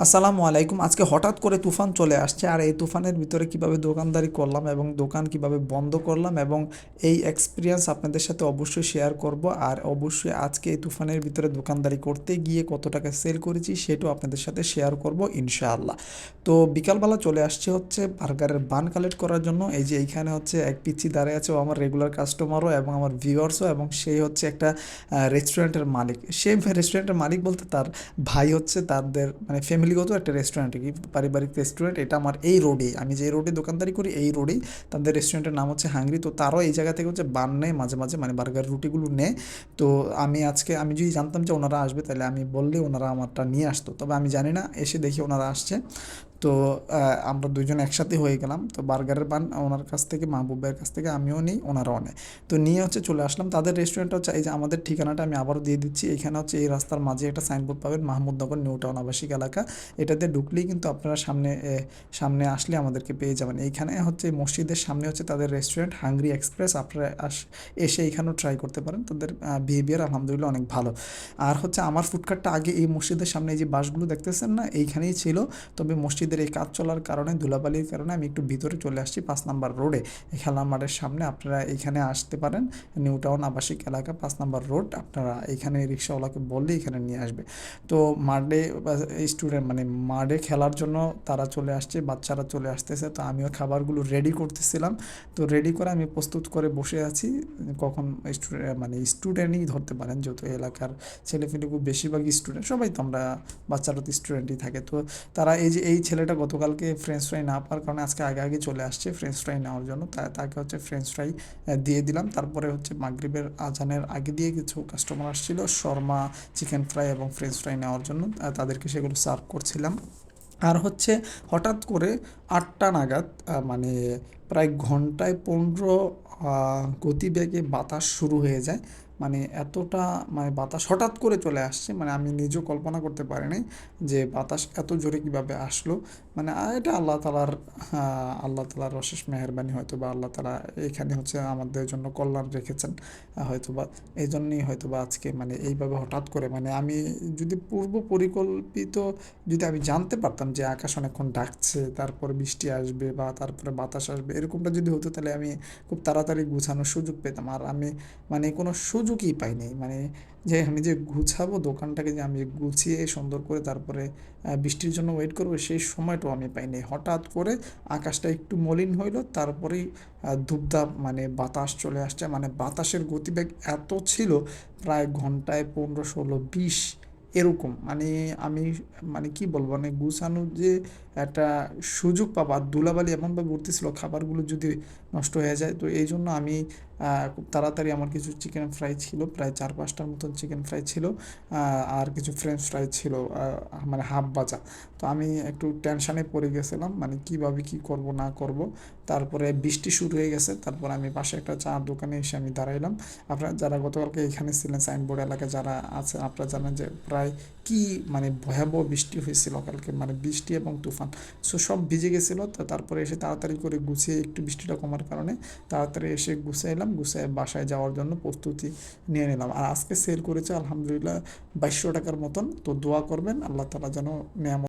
আসসালামু আলাইকুম। আজকে হঠাৎ করে তুফান চলে আসছে, আর এই তুফানের ভিতরে কিভাবে দোকানদারি করলাম এবং দোকান কিভাবে বন্ধ করলাম এবং এই এক্সপিরিয়েন্স আপনাদের সাথে অবশ্যই শেয়ার করব। আর অবশ্যই আজকে এই তুফানের ভিতরে দোকানদারি করতে গিয়ে কত টাকা সেল করেছি সেটাও আপনাদের সাথে শেয়ার করব ইনশাআল্লাহ। তো বিকালবেলা চলে আসছে হচ্ছে বার্গারের বান কালেক্ট করার জন্য। এই যে এইখানে হচ্ছে এক পিচ্চি দাঁড়িয়ে আছে, ও আমার রেগুলার কাস্টমারও এবং আমার ভিউয়ার্সও, এবং সেই হচ্ছে একটা রেস্টুরেন্টের মালিক। সেই রেস্টুরেন্টের মালিক বলতে তার ভাই হচ্ছে, তাদের মানে ফ্যামিলিগত একটা রেস্টুরেন্ট, কি পারিবারিক রেস্টুরেন্ট। এটা আমার এই রোডেই, আমি যে রোডে দোকানদারি করি এই রোডেই তাদের রেস্টুরেন্টের নাম হচ্ছে হাংরি। তো তারও এই জায়গা থেকে হচ্ছে বান নেয় মাঝে মাঝে, মানে বার্গার রুটিগুলো নেয়। তো আমি যদি জানতাম যে ওনারা আসবে তাহলে আমি বললে ওনারা আমারটা নিয়ে আসতো, তবে আমি জানি না, এসে দেখি ওনারা আসছে। তো আমরা দুজন একসাথে হয়ে গেলাম। তো বার্গারের বান ওনার কাছ থেকে, মাহবুব ভাইয়ের কাছ থেকে আমিও নিই, ওনারাও নেয়। তো নিয়ে হচ্ছে চলে আসলাম তাদের রেস্টুরেন্ট হচ্ছে, এই যে আমাদের ঠিকানাটা আমি আবারও দিয়ে দিচ্ছি। এখানে হচ্ছে এই রাস্তার মাঝে একটা সাইনবোর্ড পাবেন, মাহমুদনগর নিউ টাউন আবাসিক এলাকা। এটাতে ঢুকলেই কিন্তু আপনারা সামনে আসলে আমাদেরকে পেয়ে যাবেন। এইখানে হচ্ছে মসজিদের সামনে হচ্ছে তাদের রেস্টুরেন্ট হাংরি এক্সপ্রেস। আপনারা এসে এখানেও ট্রাই করতে পারেন, তাদের বিহেভিয়ার আলহামদুলিল্লাহ অনেক ভালো। আর হচ্ছে আমার ফুডকার্টটা আগে এই মসজিদের সামনে, এই যে বাসগুলো দেখতেছেন না, এইখানেই ছিল। তবে মসজিদের এই কাজ চলার কারণে, ধুলাবালির কারণে আমি একটু ভিতরে চলে আসছি 5 নাম্বার রোডে, এই খেলার মাঠের সামনে। আপনারা এইখানে আসতে পারেন, নিউ টাউন আবাসিক এলাকা 5 নাম্বার রোড। আপনারা এইখানে রিক্সাওয়ালাকে বললে এখানে নিয়ে আসবে। তো মাঠে স্টুডেন্ট মানে মাঠে খেলার জন্য তারা চলে আসছে, বাচ্চারা চলে আসতেছে। তো আমিও খাবারগুলো রেডি করতেছিলাম। তো রেডি করে আমি প্রস্তুত করে বসে আছি, কখন স্টুডেন্ট মানে স্টুডেন্টই ধরতে পারেন, যেহেতু এলাকার ছেলেপেলেগুলো বেশিরভাগই স্টুডেন্ট, সবাই তো আমরা বাচ্চারা তো স্টুডেন্টই থাকে। তো তারা এই যে এই ছেলেটা গতকালকে ফ্রেঞ্চ ফ্রাই না পাওয়ার কারণে আজকে আগে আগে চলে আসছে ফ্রেঞ্চ ফ্রাই নেওয়ার জন্য। তাকে হচ্ছে ফ্রেঞ্চ ফ্রাই দিয়ে দিলাম। তারপরে হচ্ছে মাগরিবের আজানের আগে দিয়ে কিছু কাস্টমার আসছিল শর্মা, চিকেন ফ্রাই এবং ফ্রেঞ্চ ফ্রাই নেওয়ার জন্য, তাদেরকে সেগুলো সার্ভ করছিলাম। আর হচ্ছে হঠাৎ করে 8টা নাগাদ, মানে প্রায় ঘন্টায় 15 গতিবেগে বাতাস শুরু হয়ে যায়। মানে এতটা, মানে বাতাস হঠাৎ করে চলে আসছে, মানে আমি নিজেও কল্পনা করতে পারিনি যে বাতাস এত জোরে কীভাবে আসলো। মানে এটা আল্লাহ তালার অশেষ মেহেরবানি, হয়তো বা আল্লাহ তালা এখানে হচ্ছে আমাদের জন্য কল্যাণ রেখেছেন। হয়তো বা এই জন্যই হয়তো বা আজকে মানে এইভাবে হঠাৎ করে, মানে আমি যদি পূর্ব পরিকল্পিত, যদি আমি জানতে পারতাম যে আকাশ অনেকক্ষণ ডাকছে, তারপরে বৃষ্টি আসবে বা তারপরে বাতাস আসবে, এরকমটা যদি হতো তাহলে আমি খুব তাড়াতাড়ি গুছানোর সুযোগ পেতাম। আর আমি মানে কোনো সুযোগই পাইনি, মানে যে আমি যে গুছাবো দোকানটাকে, যে আমি গুছিয়ে সুন্দর করে তারপরে বৃষ্টির জন্য ওয়েট করবো, সেই সময়টাও আমি পাইনি। হঠাৎ করে আকাশটা একটু মলিন হইলো, তারপরেই ধূপধাপ মানে বাতাস চলে আসছে। মানে বাতাসের গতিবেগ এত ছিল, প্রায় ঘন্টায় 15, 16, 20 এরকম। মানে আমি মানে কি বলবো, মানে গুছানো যে একটা সুযোগ পাবো। আর ধুলাবালি এমনভাবে উঠতেছিল, খাবারগুলো যদি নষ্ট হয়ে যায়। তো এই জন্য আমি খুব তাড়াতাড়ি, আমার কিছু চিকেন ফ্রাই ছিল, প্রায় 4-5টার মতন চিকেন ফ্রাই ছিল, আর কিছু ফ্রেঞ্চ ফ্রাই ছিল, মানে হাফ ভাজা। তো আমি একটু টেনশানে পড়ে গেছিলাম, মানে কীভাবে কী করব না করব। তারপরে বৃষ্টি শুরু হয়ে গেছে, তারপর আমি পাশে একটা চার দোকানে এসে আমি দাঁড়াইলাম। আপনারা যারা গতকালকে এখানে ছিলেন, সাইনবোর্ড এলাকায় যারা আছে, আপনারা জানেন যে প্রায় কি মানে ভয়াবহ বৃষ্টি হয়েছিল কালকে, মানে বৃষ্টি এবং তুফান। সো সব ভিজে গেছিলো। তো তারপরে এসে তাড়াতাড়ি করে গুছিয়ে, একটু বৃষ্টিটা কমার কারণে তাড়াতাড়ি এসে গুছাইলাম, গুছিয়ে বাসায় যাওয়ার জন্য প্রস্তুতি নিয়ে নিলাম। আর আজকে সেল করেছে আলহামদুলিল্লাহ 2200 টাকার মতন। তো দোয়া করবেন আল্লাহ তালা যেন নেয়ামত